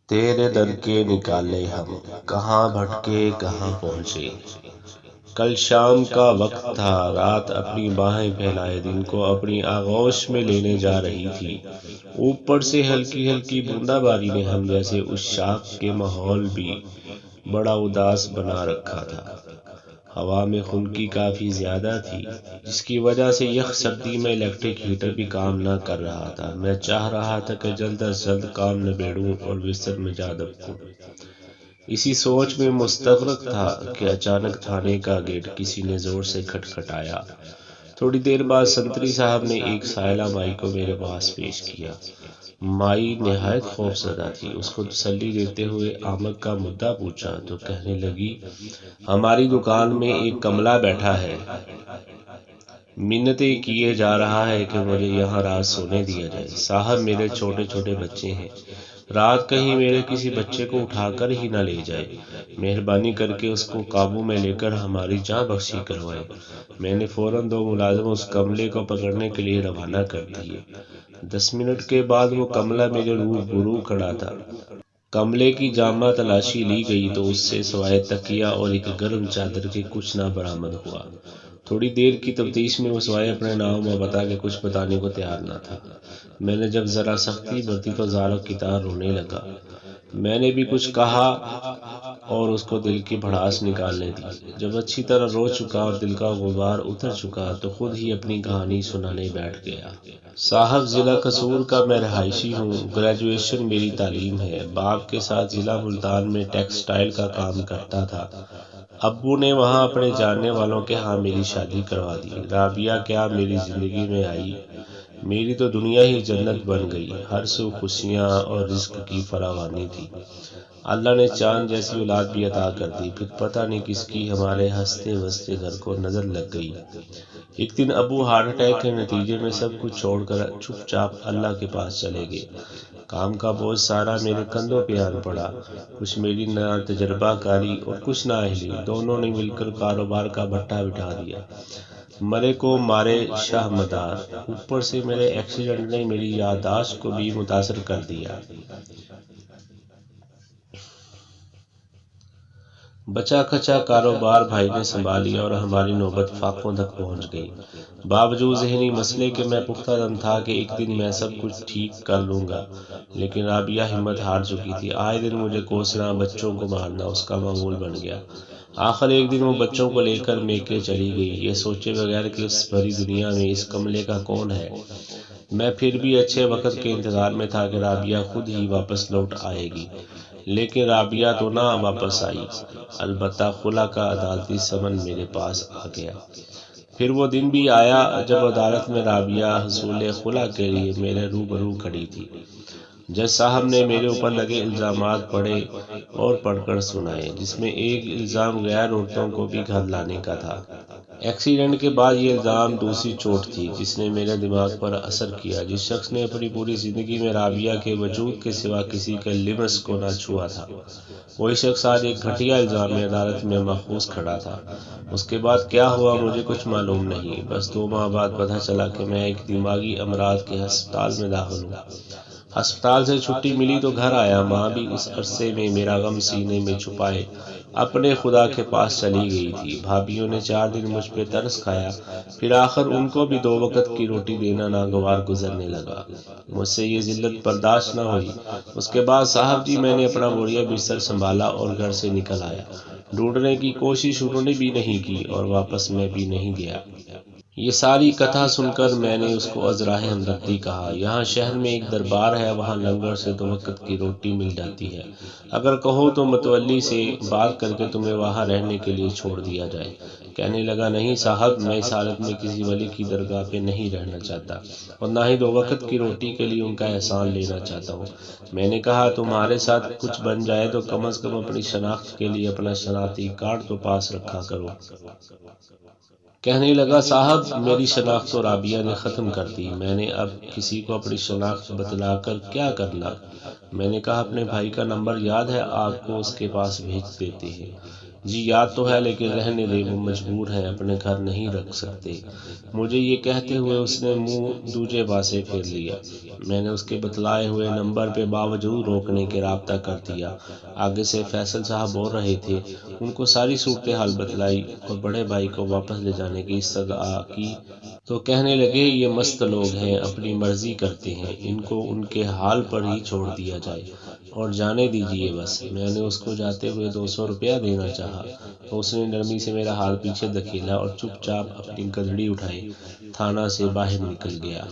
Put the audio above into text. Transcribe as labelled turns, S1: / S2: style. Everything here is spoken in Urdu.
S1: تیرے در کے نکالے ہم، کہاں بھٹکے کہاں پہنچے۔ کل شام کا وقت تھا، رات اپنی باہیں پھیلائے دن کو اپنی آغوش میں لینے جا رہی تھی۔ اوپر سے ہلکی ہلکی بوندا باری نے ہم جیسے اس شاخ کے ماحول بھی بڑا اداس بنا رکھا تھا۔ ہوا میں خنکی کافی زیادہ تھی، جس کی وجہ سے یخ سردی میں الیکٹرک ہیٹر بھی کام نہ کر رہا تھا۔ میں چاہ رہا تھا کہ جلد از جلد کام نبیڑوں اور بستر میں جا دبکوں۔ اسی سوچ میں مستغرق تھا کہ اچانک تھانے کا گیٹ کسی نے زور سے کھٹکھٹایا۔ تھوڑی دیر بعد سنتری صاحب نے ایک سائلہ مائی کو میرے پاس پیش کیا۔ مائی نہایت خوف زدہ تھی۔ اس کو تسلی دیتے ہوئے آمد کا مدعا پوچھا تو کہنے لگی، ہماری دکان میں ایک کملہ بیٹھا ہے، منتیں کیے جا رہا ہے کہ مجھے یہاں رات سونے دیا جائے۔ صاحب میرے چھوٹے چھوٹے بچے ہیں، رات کہیں میرے کسی بچے کو اٹھا کر ہی نہ لے جائے، مہربانی کر کے اس کو قابو میں لے کر ہماری جاں بخشی کروائے۔ میں نے فوراً 2 ملازم اس کملے کو پکڑنے کے لیے روانہ کر دیے۔ 10 منٹ کے بعد وہ کملہ میرے روبرو کھڑا تھا۔ کملے کی جامع تلاشی لی گئی تو اس سے سوائے تکیہ اور ایک گرم چادر کے کچھ نہ برآمد ہوا۔ تھوڑی دیر کی تفتیش میں وہ سوائے اپنے نام و پتہ کے کچھ بتانے کو تیار نہ تھا۔ میں نے جب ذرا سختی برتی تو زاروں کی طرح رونے لگا۔ میں نے بھی کچھ کہا اور اس کو دل کی بھڑاس نکالنے دی۔ جب اچھی طرح رو چکا اور دل کا غبار اتر چکا تو خود ہی اپنی کہانی سنانے بیٹھ گیا۔ صاحب ضلع قصور کا میں رہائشی ہوں، گریجویشن میری تعلیم ہے، باپ کے ساتھ ضلع ملتان میں ٹیکسٹائل کا کام کرتا تھا۔ ابو نے وہاں اپنے جاننے والوں کے ہاں میری شادی کروا دی۔ رابعہ کیا میری زندگی میں آئی، میری تو دنیا ہی جنت بن گئی، ہر سو خوشیاں اور رزق کی فراوانی تھی۔ اللہ نے چاند جیسی اولاد بھی عطا کر دی۔ پھر پتہ نہیں کس کی ہمارے ہنستے بستے گھر کو نظر لگ گئی۔ ایک دن ابو ہارٹ اٹیک کے نتیجے میں سب کچھ چھوڑ کر چپ چاپ اللہ کے پاس چلے گئے۔ کام کا بوجھ سارا میرے کندھوں پہ آن پڑا۔ کچھ میری نا تجربہ کاری اور کچھ نااہلی دونوں نے مل کر کاروبار کا بھٹا بٹھا دیا۔ مرے کو مارے شاہ مدار۔ اوپر سے میرے ایکسیڈنٹ نے میری یادداشت کو بھی متاثر کر دیا۔ بچا کھچا کاروبار بھائی نے سنبھالیا اور ہماری نوبت فاقوں تک پہنچ گئی۔ باوجود ذہنی مسئلے کے میں پختہ دم تھا کہ ایک دن میں سب کچھ ٹھیک کر لوں گا، لیکن رابعہ ہمت ہار چکی تھی۔ آئے دن مجھے کوسنا، بچوں کو مارنا اس کا معمول بن گیا۔ آخر ایک دن وہ بچوں کو لے کر میکے چلی گئی، یہ سوچے بغیر کہ اس بھری دنیا میں اس کملے کا کون ہے۔ میں پھر بھی اچھے وقت کے انتظار میں تھا کہ رابعہ خود ہی واپس لوٹ آئے گی، لیکن رابعہ تو نہ واپس آئی۔ البتہ خلا کا عدالتی سمن میرے پاس آ گیا۔ پھر وہ دن بھی آیا جب عدالت میں رابعہ حصول خلا کے لیے میرے روبرو کھڑی تھی۔ جج صاحب نے میرے اوپر لگے الزامات پڑھے اور پڑھ کر سنائے، جس میں ایک الزام غیر عورتوں کو بھی گھر لانے کا تھا۔ ایکسیڈنٹ کے بعد یہ الزام دوسری چوٹ تھی جس نے میرے دماغ پر اثر کیا۔ جس شخص نے اپنی پوری زندگی میں رابعہ کے وجود کے سوا کسی کے لمس کو نہ چھوا تھا، وہی شخص آج ایک گھٹیا الزام میں عدالت میں محفوظ کھڑا تھا۔ اس کے بعد کیا ہوا مجھے کچھ معلوم نہیں، بس 2 ماہ بعد پتہ چلا کہ میں ایک دماغی امراض کے ہسپتال میں داخل ہوں۔ ہسپتال سے چھٹی ملی تو گھر آیا۔ ماں بھی اس عرصے میں میرا غم سینے میں چھپائے اپنے خدا کے پاس چلی گئی تھی۔ بھابھیوں نے 4 دن مجھ پہ ترس کھایا، پھر آخر ان کو بھی 2 وقت کی روٹی دینا ناگوار گزرنے لگا۔ مجھ سے یہ ذلت برداشت نہ ہوئی۔ اس کے بعد صاحب جی میں نے اپنا بوریہ بستر سنبھالا اور گھر سے نکل آیا۔ ڈھونڈنے کی کوشش انہوں نے بھی نہیں کی اور واپس میں بھی نہیں گیا۔ یہ ساری کتھا سن کر میں نے اس کو عذرائے ہمدردی کہا، یہاں شہر میں ایک دربار ہے، وہاں لنگر سے 2 وقت کی روٹی مل جاتی ہے، اگر کہو تو متولی سے بات کر کے تمہیں وہاں رہنے کے لیے چھوڑ دیا جائے۔ کہنے لگا، نہیں صاحب، میں اس حالت میں کسی ولی کی درگاہ پہ نہیں رہنا چاہتا اور نہ ہی 2 وقت کی روٹی کے لیے ان کا احسان لینا چاہتا ہوں۔ میں نے کہا، تمہارے ساتھ کچھ بن جائے تو کم از کم اپنی شناخت کے لیے اپنا شناختی کارڈ تو پاس رکھا کرو۔ کہنے لگا، صاحب میری شناخت تو رابعہ نے ختم کر دی، میں نے اب کسی کو اپنی شناخت بتلا کر کیا کرنا۔ میں نے کہا، اپنے بھائی کا نمبر یاد ہے، آپ کو اس کے پاس بھیج دیتے ہیں۔ جی یاد تو ہے، لیکن رہنے دے، وہ مجبور ہیں، اپنے گھر نہیں رکھ سکتے۔ مجھے یہ کہتے ہوئے اس نے منہ دوجے پاسے پھیر لیا۔ میں نے اس کے بتلائے ہوئے نمبر پہ باوجود روکنے کے رابطہ کر دیا۔ آگے سے فیصل صاحب بول رہے تھے، ان کو ساری صورتحال بتلائی اور بڑے بھائی کو واپس لے جانے کی استدعا کی تو کہنے لگے یہ مست لوگ ہیں، اپنی مرضی کرتے ہیں، ان کو ان کے حال پر ہی چھوڑ دیا جائے اور جانے دیجیے بس۔ میں نے اس کو جاتے ہوئے 200 روپیہ دینا چاہا تو اس نے نرمی سے میرا ہاتھ پیچھے دھکیلا اور چپ چاپ اپنی گدڑی اٹھائی تھانہ سے باہر نکل گیا۔